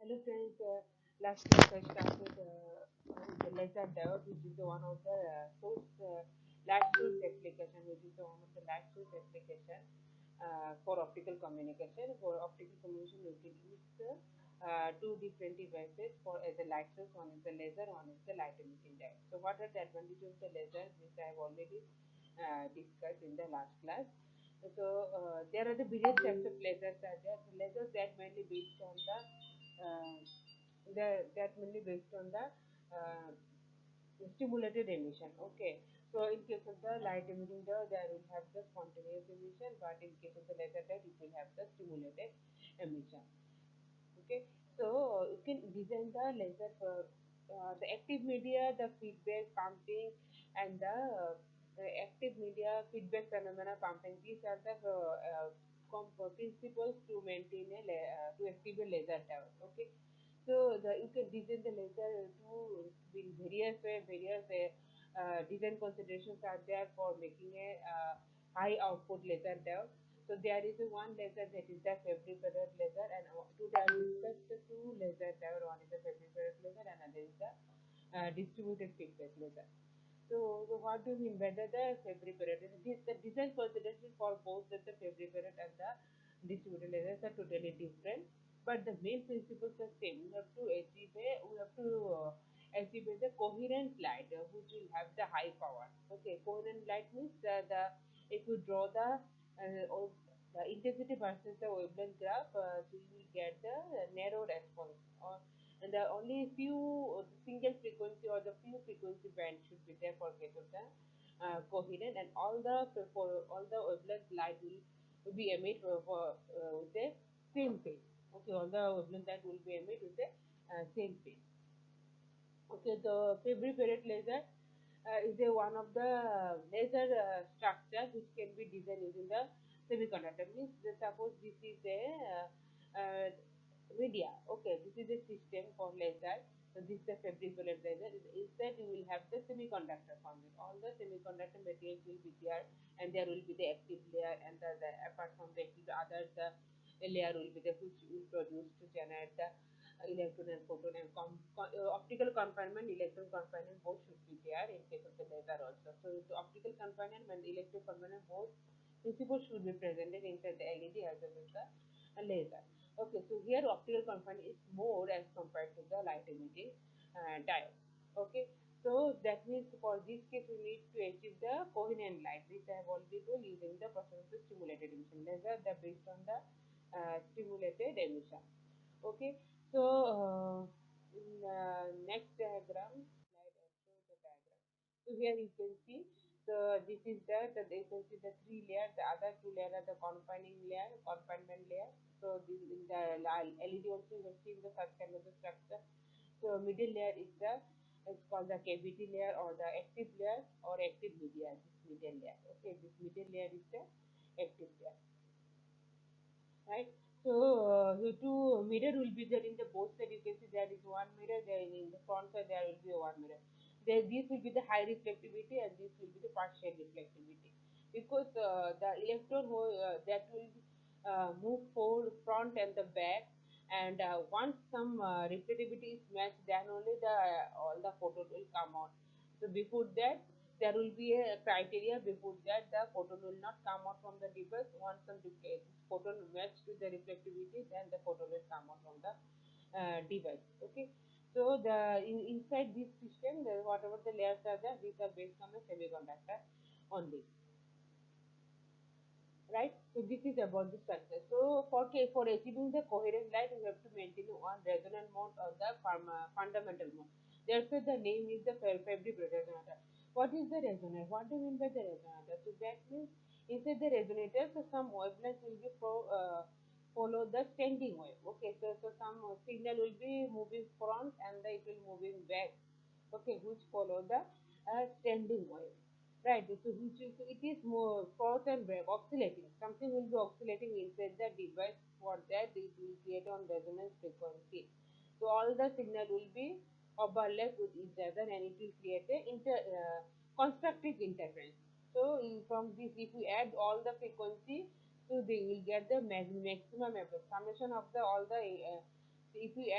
Hello friends, last class I started with the laser diode, which is one of the light source application, which is one of the light source application for optical communication. For optical communication, you can use two different devices for as a light source. One is the laser, one is the light emitting diode. So, what are the advantages of the laser? Which I have already discussed in the last class. So, there are the various types of lasers. Are there? The lasers that mainly based on uh, that mainly based on the uh, stimulated emission. Okay, so in case of the light emitting there will have the spontaneous emission, but in case of the laser diode, it will have the stimulated emission. Okay, so you can design the laser for the active media, the feedback pumping, and the active media feedback phenomena pumping. These are the principles to maintain to activate laser diode. Okay, so you can design the laser to in various way, various design considerations are there for making a high output laser diode. So there is a one laser that is the Fabry-Perot laser, and today I will discuss the two laser diode. One is the Fabry-Perot laser, and another is the distributed feedback laser. So what do you mean by the Fabry-Perot? The design consideration for both the Fabry-Perot and the distributed lasers are totally different, but the main principles are same. We have to achieve the coherent light, which will have the high power. Okay, coherent light means the if you draw the intensity versus the wavelength graph, so you will get the narrow response. And the only few single frequency or the few frequency bands should be there for case of the coherent, and all the for all the wavelength light will be emitted with the same phase. Okay, all the wavelength light will be emitted with the same phase. Okay, the Fabry-Perot laser is one of the laser structure which can be designed using the semiconductor. Means suppose this is a uh, media. Okay, this is a system for laser. So this is the Fabry-Perot laser. Instead, you will have the semiconductor from it. All the semiconductor materials will be there, and there will be the active layer, and apart from the active, others the layer will be the which will produce to generate the electron and photon and optical confinement, electron confinement both should be there in case of the laser also. So the optical confinement and electron confinement both principles should be presented inside the LED as well as the laser. Okay, so here optical confinement is more as compared to the light emitting diode. Okay, so that means for this case we need to achieve the coherent light, which I have already told using the process of stimulated emission laser, the based on the stimulated emission. Okay, so in next diagram, slide and show the diagram. So here you can see, so this is you can see the three layer, the other two layer are the confining layer, confinement layer. So this in the LED also you have seen the such kind of the structure. So middle layer is it's called the cavity layer or the active layer or active media. This middle layer. Okay, this middle layer is the active layer, right? So the two mirror will be there in the both side. You can see there is one mirror there in the front side. There will be one mirror. There, this will be the high reflectivity and this will be the partial reflectivity, because the electron that will move forward, front and the back, and once some reflectivity is matched, then only the all the photon will come out. So before that, there will be a criteria. Before that, the photon will not come out from the device. Once some photon match to the reflectivity, then the photon will come out from the device. Okay, so inside this system, whatever the layers are there, these are based on the semiconductor only, right? So this is about the structure. So for achieving the coherent light, we have to maintain one resonant mode or the fundamental mode. Therefore, the name is the Fabry-Perot resonator. What is the resonator? What do you mean by the resonator? So that means inside the resonator, so some wavelengths will be follow the standing wave. Okay, so some signal will be moving front and it will moving back. Okay, which follow the standing wave. Right, so it is more force and back oscillating. Something will be oscillating inside the device. For that, it will create on resonance frequency. So all the signal will be overlap with each other, and it will create a constructive interference. So from this, if we add all the frequency, so they will get the maximum effect. Summation of the all the If you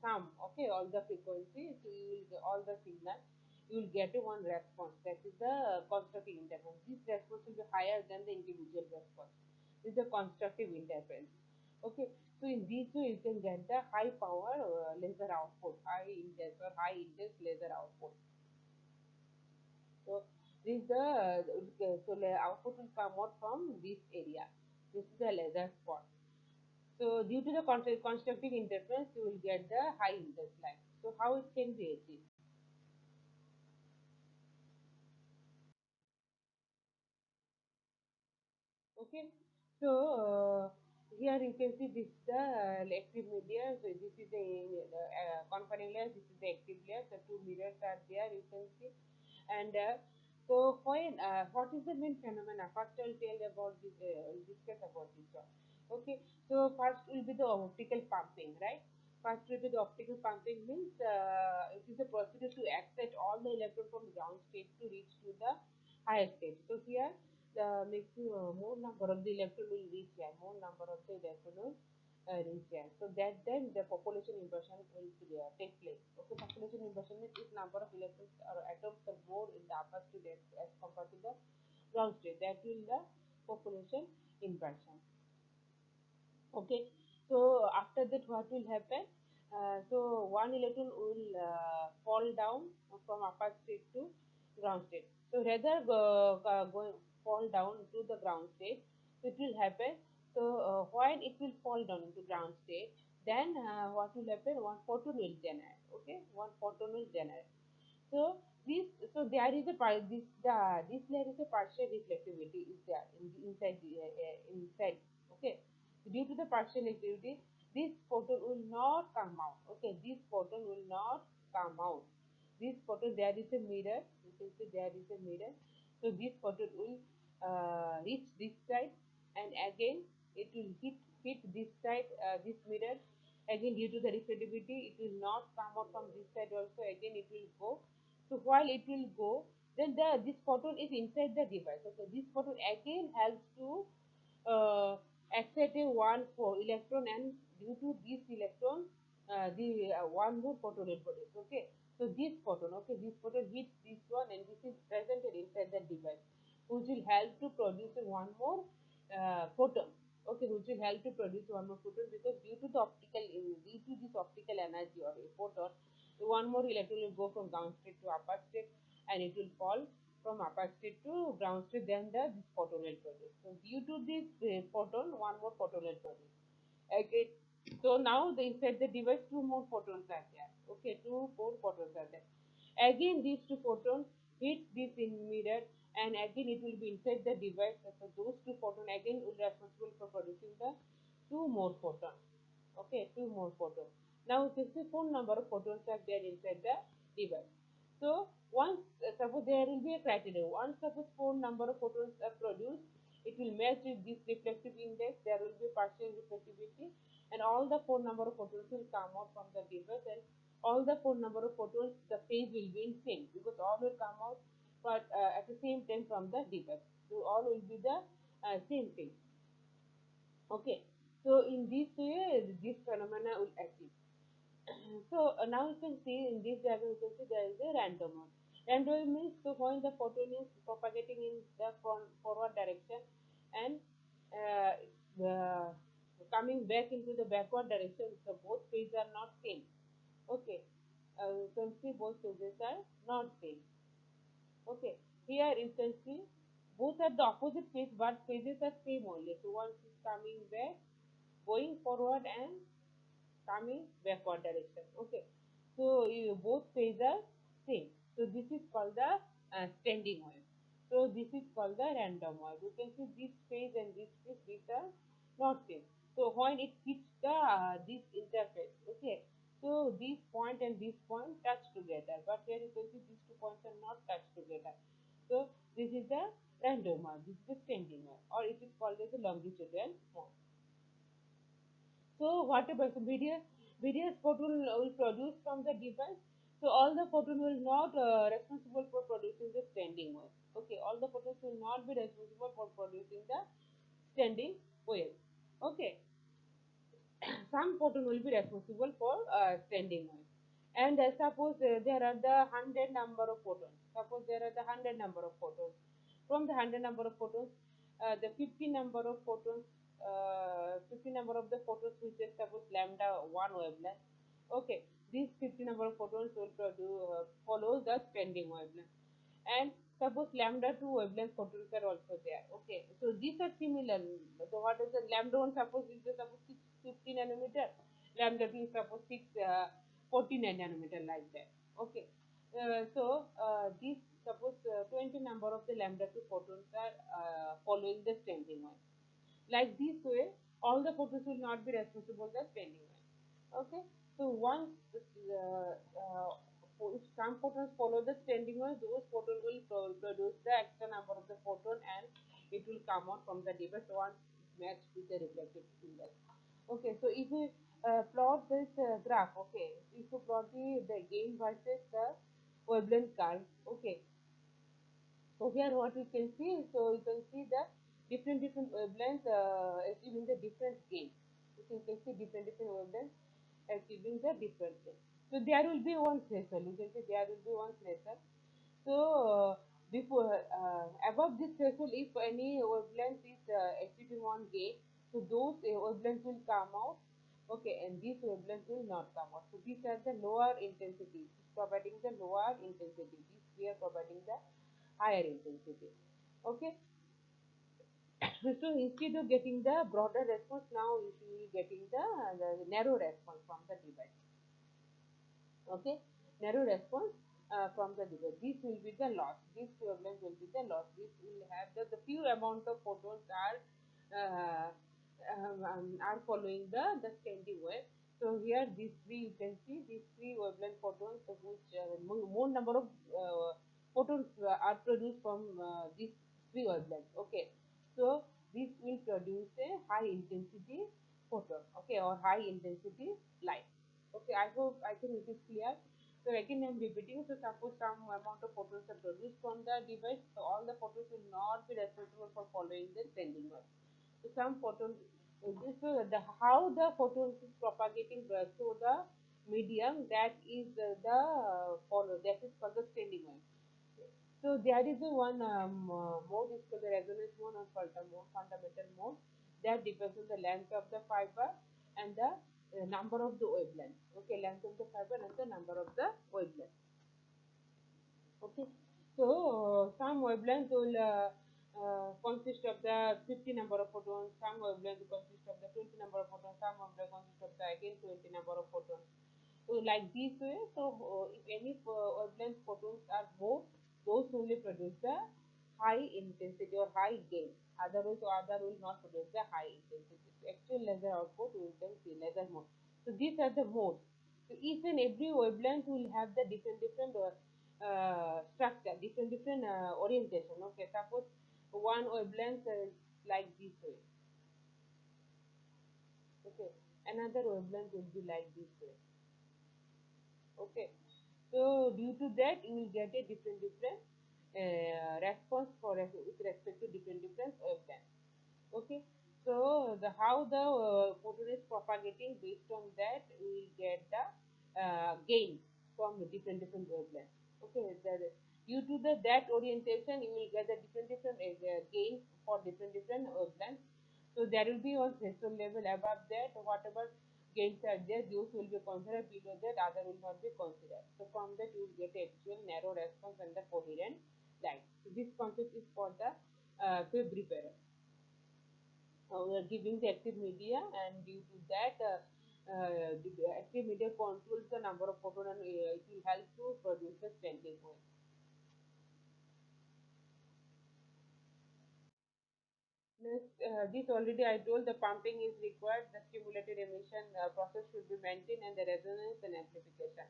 sum, okay, all the frequencies, so you will get all the signal, you will get a one response. That is the constructive interference. This response will be higher than the individual response. This is the constructive interference. Okay, so in this way you can get the high power laser output, high intense or high intense laser output. So this is the so the output will come out from this area. This is the laser spot. So due to the constructive interference, you will get the high intense light. So how it can be achieved? Okay. So here you can see this is the active media. So this is the confining layer. This is the active layer. The two mirrors are there. You can see. And so when what is the main phenomena? First I'll tell about this. I'll discuss about this one. Okay. So first will be the optical pumping, right? First will be the optical pumping means it is a procedure to excite all the electron from ground state to reach to the higher state. So here the maximum more number of the electron will reach here, more number of the electron will reach here. So that then the population inversion will take place. Okay, population inversion means if number of electrons or atoms are more in the upper state as compared to the ground state, that will the population inversion. Okay, so after that what will happen? So one electron will fall down from upper state to ground state. So rather go fall down to the ground state, it will happen. So when it will fall down into ground state, then what will happen? One photon will generate. Okay, one photon will generate. So this, so there is a this layer is a partial reflectivity is there inside inside. Okay, due to the partial reflectivity, this photon will not come out. Okay, this photon will not come out. This photon, there is a mirror. You can see there is a mirror. So this photon will reach this side, and again it will hit this side, this mirror. Again, due to the reflectivity, it will not come out from this side also. Again, it will go. So while it will go, then this photon is inside the device. Okay, this photon again helps to uh, excite a one for electron, and due to this electron, the one more photon will produce. Okay, so this photon, okay, this photon hits this one, and this is presented inside the device, which will help to produce one more photon. Okay, which will help to produce one more photon, because due to the due to this optical energy or a photon, one more electron will go from ground state to upper state, and it will fall from upper state to ground state. Then this photon will produce. So due to this photon, one more photon will produce. Okay. So now the inside the device, two more photons are there. Okay, two more photons are there. Again, these two photons hit this in mirror, and again it will be inside the device. So those two photons again will be responsible for producing the two more photons. Okay, two more photons. Now 64 number of photons are there inside the device. So once suppose there will be a criteria. Once suppose four number of photons are produced, it will match with this reflective index. There will be partial reflectivity, and all the four number of photons will come out from the device, and all the four number of photons, the phase will be in sync, because all will come out but at the same time from the device. So all will be the same phase. Okay. So in this way, this phenomena will achieve. So now you can see in this diagram, you can see there is a random one. Random means so when the photon is propagating in the forward direction, and uh, uh, coming back into the backward direction, so both phases are not same. Okay, you can see both phases are not same. Okay, here you can see both are the opposite phase, but phases are same only. So one is coming back, going forward, and coming backward direction. Okay, so you both phases are same. So this is called the standing wave. So this is called the random wave. You can see this phase and this phase, these are not same. So when it hits the this interface, okay, so this point and this point touch together, but here you can see these two points are not touched together. So this is the random wave. This is the standing wave, or it is called as a longitudinal wave. So whatever, so various photon will produce from the device. So all the photon will not responsible for producing the standing wave. Okay, all the photons will not be responsible for producing the standing wave. Okay, some photon will be responsible for standing wave. And suppose there are the 100 number of photons. Suppose there are the 100 number of photons. From the 100 number of photons, the 50 number of photons, 50 number of the photons which is suppose lambda 1 wavelength. Okay, these 50 number of photons will follow the standing wavelength. And suppose lambda 2 wavelength photons are also there. Okay, so these are similar. So what is the lambda 1 suppose is the suppose 650 nanometer, lambda 2 is suppose 49 nanometer like that. Okay, these suppose 20 number of the lambda 2 photons are following the standing line. Like this way, all the photons will not be responsible for the standing line. Okay, so once if some photons follow the standing line, those photons will produce the extra number of the photon, and it will come out from the device once matched with the reflected index. Okay, so if we plot this graph, okay, if you plot the gain versus the wavelength curve, okay, so here what we can see, so you can see the different wavelengths achieving the different gain. You can see different wavelengths achieving the different gain. So there will be one threshold. You can see there will be one threshold. So before above this threshold, if any wavelength is achieving one gain, so those wavelengths will come out. Okay, and these wavelengths will not come out. So these are the lower intensity, providing the lower intensity. These we are providing the higher intensity. Okay, so instead of getting the broader response, now you will be getting the narrow response from the device. Okay, narrow response from the device. This will be the loss. This wavelength will be the loss. This will have the few amount of photons are following the standing wave. So here these three, you can see these three wavelength photons, which more number of photons are produced from these three wavelengths. Okay, so this will produce a high intensity photon. Okay, or high intensity light. Okay, I hope I think it is clear. So again I am repeating. So suppose some amount of photons are produced from the device, so all the photons will not be responsible for following the standing wave. So some photons, so the how the photons is propagating through the medium, that is the follow, that is called the standing wave. So there is a one mode is called the resonance mode or fundamental mode, that depends on the length of the fiber and the number of the wavelengths. Okay, length of the fiber and the number of the wavelengths. Okay, so some wavelength will consist of the 50 number of photons, some wavelength consist of the 20 number of photons, some wavelength consist of the again 20 number of photons. So like this way, so if any wavelength photons are more, those only produce the high intensity or high gain. Otherwise, other will not produce the high intensity. So actual laser output we can see laser mode. So these are the modes. So each and every wavelength will have the different structure, different orientation. Okay, suppose one wavelength is like this way. Okay, another wavelength will be like this way. Okay, so due to that you will get a different response with respect to different wavelengths. Okay, so the how the photon is propagating, based on that we will get the gain from the different wavelengths. Okay, due to that orientation you will get the different gain for different wavelengths. So there will be one threshold level. Above that, whatever gains are there, those will be considered. Below that, other will not be considered. So from that you will get actual narrow response and the coherent light. So this concept is for the Fabry-Perot. We are giving the active media, and due to that the active media controls the number of photons, and it will help to produce the standing wave. Next, this already I told, the pumping is required, the stimulated emission process should be maintained, and the resonance and amplification.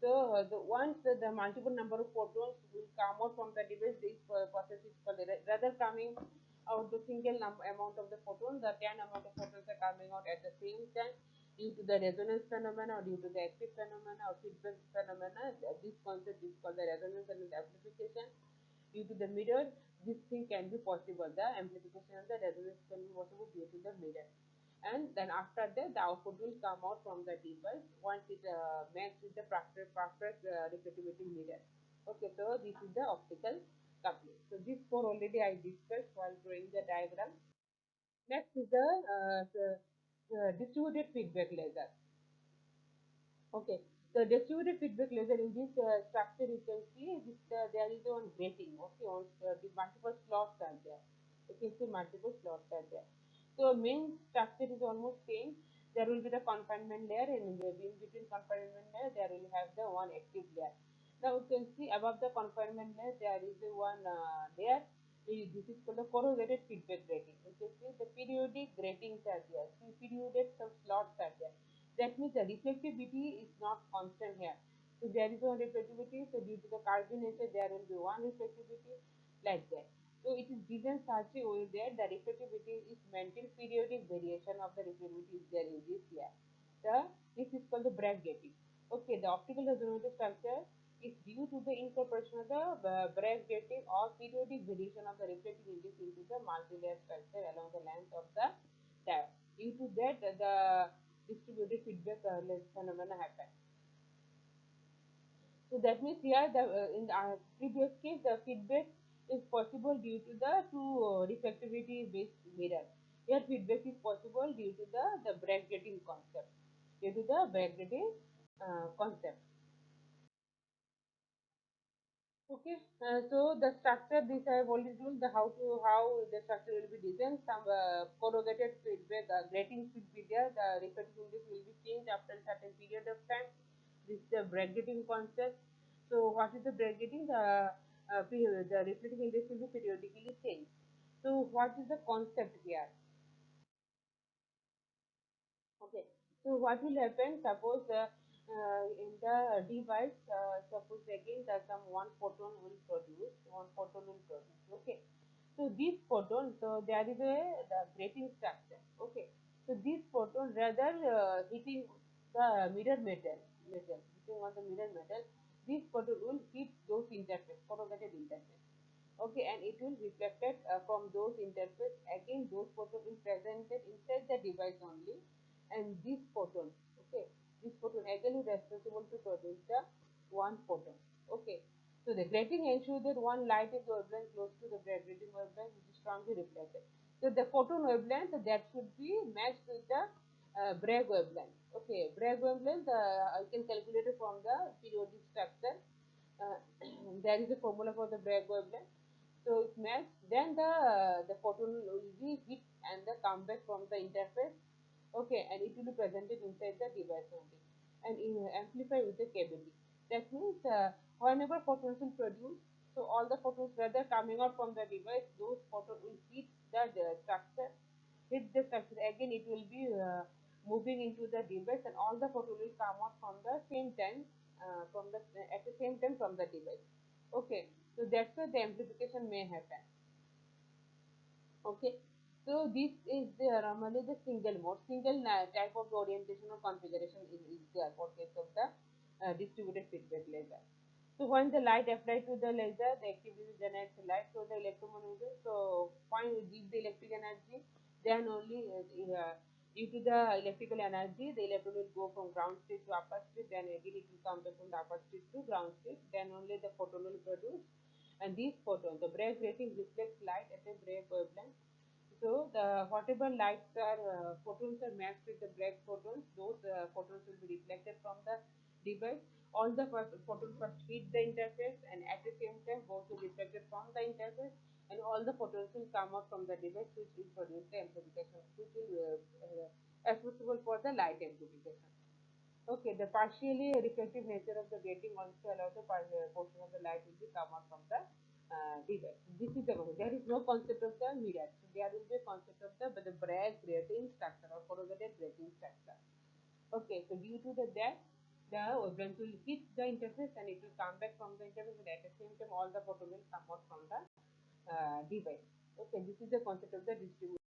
So once the multiple number of photons will come out from the device, this process is called rather coming out the single amount of the photon, the 10 amount of photons are coming out at the same time due to the resonance phenomena or due to the active phenomena or feedback phenomena. This concept is called the resonance and amplification. Due to the mirror, this thing can be possible. The amplification and the resonance can be possible due to the mirror. and then after that the output will come out from the device once it matches with the perfect reflectivity mirror. Okay, so this is the optical coupling. So this four already I discussed while drawing the diagram. Next is the distributed feedback laser. Okay, the distributed feedback laser in this structure you can see this, there is one grating. Okay, on the multiple slots are there. You can see multiple slots are there. So main structure is almost same. There will be the confinement layer, and in between confinement layer there will have the one active layer. Now you can see above the confinement layer there is a one layer. This is called the corrugated feedback grating. You can see the periodic gratings are there. See, periodic some slots are there. That means the reflectivity is not constant here. So there is one reflectivity. So due to the curvy nature, there will be one reflectivity like that. So it is given such a way that the reflectivity is maintained. Periodic variation of the reflectivity is there in this here. This is called the Bragg gating. Okay, the optical resonator structure is due to the incorporation of the Bragg gating or periodic variation of the reflecting index into the multi-layer structure along the length of the diode. Due to that, the distributed feedback phenomena happen. So that means here the in the previous case the feedback is possible due to the two reflectivity based mirror. Here feedback is possible due to the Bragg gating concept. Due to the Bragg gating concept. Okay, so the structure this I have already told the how the structure will be designed. Some corrugated feedback grating should be there. The reflective index will be changed after a certain period of time. This is the bracketing concept. So what is the bracketing? The reflective index will be periodically changed. So what is the concept here? Okay. So what will happen? Suppose in the device, suppose again that some one photon will produce, one photon will produce. Okay. So this photon, so there is a the grating structure. Okay. So this photon rather hitting the hitting on the mirror metal, this photon will hit those interface, corrugated interface. Okay, and it will reflected from those interface. Again, those photon will presented inside the device only, and this photon, okay, this photon again is responsible to produce the one photon. Okay, so the grating ensures that one light is wavelength close to the grating wavelength which is strongly reflected. So the photon wavelength that should be matched with the Bragg wavelength. Okay, Bragg wavelength I can calculate it from the periodic structure. Uh, there is a formula for the Bragg wavelength. So it match, then the photon will be hit and the come back from the interface. Okay, and it will be presented inside the device only and amplify with the cavity. That means whenever photons will produce, so all the photons rather coming out from the device, those photons will hit the structure, hit the structure. Again, it will be moving into the device, and all the photons will come out from the same time, from the at the same time from the device. Okay, so that's why the amplification may happen. Okay, so this is the normally the single mode, single type of orientation or configuration is there for case of the distributed feedback laser. So when the light applied to the laser, the activity generates light to the electromagnetism. So when you give the electric energy, then only due to the electrical energy, the electron will go from ground state to upper state. Then again it will come back from the upper state to ground state. Then only the photon will produce. And these photons, the Bragg grating reflects light at a Bragg wavelength. So the whatever lights are photons are matched with the Bragg photons, those photons will be reflected from the device. All the photons first hit the interface, and at the same time both will reflected from the interface, and all the photons will come out from the device, which will produce the amplification, which will responsible for the light amplification. Okay, the partially reflective nature of the grating also allows the portion of the light will be come out from the device. This is the there is no concept of the mirror. So there will be a concept of the Bragg grating structure or corrugated grating structure. Okay, so due to that the wavelength will hit the interface and it will come back from the interface, and at the same time all the photon will come out from the device. Okay, this is the concept of the distribution.